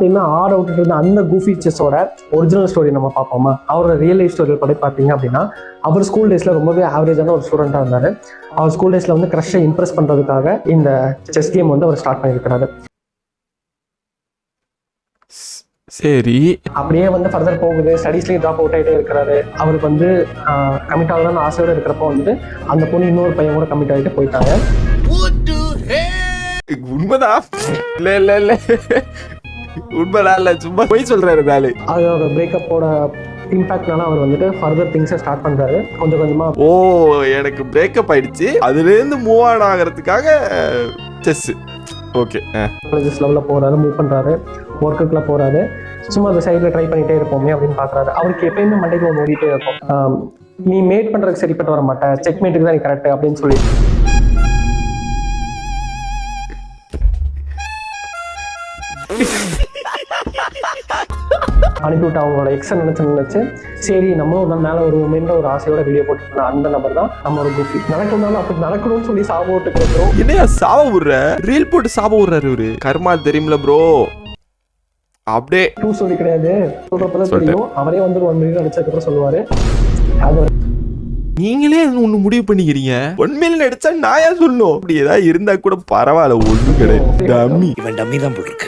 அப்படின்னா R out இருந்த அந்த கூஃபி செஸ்ஸோட ஒரிஜினல் ஸ்டோரி நம்ம பார்ப்போமா? அவரோட ரியல் லைஃப் ஸ்டோரி படி பார்த்தீங்க அப்படின்னா, அவர் ஸ்கூல் டேஸ்ல ரொம்பவே ஆவரேஜான ஒரு ஸ்டூடெண்டாக இருந்தார். அவர் ஸ்கூல் டேஸ்ல வந்து க்ரஷை இம்ப்ரெஸ் பண்றதுக்காக இந்த செஸ் கேம் வந்து அவர் ஸ்டார்ட் பண்ணியிருக்கிறாரு. சரி, அப்படியே வந்து ஃபர்தர் போகுது, ஸ்டடீஸ்லேயே ட்ராப் அவுட் ஆகிட்டே இருக்கிறாரு. அவருக்கு வந்து கமிட் ஆகலாம்னு ஆசையோடு இருக்கிறப்போ வந்து அந்த பொண்ணு இன்னொரு பையன் கூட கமிட் ஆகிட்டு போயிட்டாங்க. உண்மைதான். இல்ல இல்ல இல்ல உண்மைதான் இல்ல, சும்மா போய் சொல்றாரு தாலு. அதோட பிரேக்கப்போட இம்பாக்ட்னால அவர் வந்துட்டு ஃபர்தர் திங்ஸை ஸ்டார்ட் பண்றாரு கொஞ்சம் கொஞ்சமா. ஓ, எனக்கு பிரேக்கப் ஆயிடுச்சு, அதுல இருந்து மூவ் ஆன் ஆகிறதுக்காக செஸ். ஓகே, காலேஜஸ் லெவலில் போறாரு, மூவ் பண்றாரு, ஒர்க்குக்குள்ள போறாரு. சும்மா அந்த சைடில் ட்ரை பண்ணிட்டே இருப்போமே அப்படின்னு பாக்குறாரு. அவருக்கு எப்பயுமே மண்டைக்கு ஒன்று ஓடிட்டே இருக்கும், நீ மேட் பண்றதுக்கு சரிப்பட்டு வர மாட்டேன், செக் மேட்டுக்கு தான் நீ கரெக்ட் அப்படின்னு சொல்லி அனுப்பிவிட்டு அவங்களோட எக்ஸை நினைச்சு சரி நம்மளும் ஒரு நாள் மேலே வருவோமேன்ற ஒரு ஆசையோட வீடியோ போட்டு அந்த நபர் தான் நம்மளோட குஃபி. நடக்கணும்னாலும் அப்படி நடக்கணும்னு சொல்லி சாப விட்டு கேட்கிறோம். என்னையா சாப விடுற? ரீல் போட்டு சாப விடுறாரு இவரு. கர்மா தெரியுமில ப்ரோ. அப்படியே டூ ஸ்டோரி கிடையாது, சொல்றப்பதான் தெரியும். அவரே வந்து 1 மில்லியன் அடிச்சதுக்கப்புறம் சொல்லுவாரு. அது நீங்களே ஒண்ணு முடிவு பண்ணிக்கிறீங்க. 1 மில்லியன் அடிச்சா நான் ஏன் சொல்லணும்? அப்படி ஏதாவது இருந்தா கூட பரவாயில்ல, ஒண்ணும் கிடையாது. டம்மி, இவன் டம்மி தான் போட்டிருக்கு.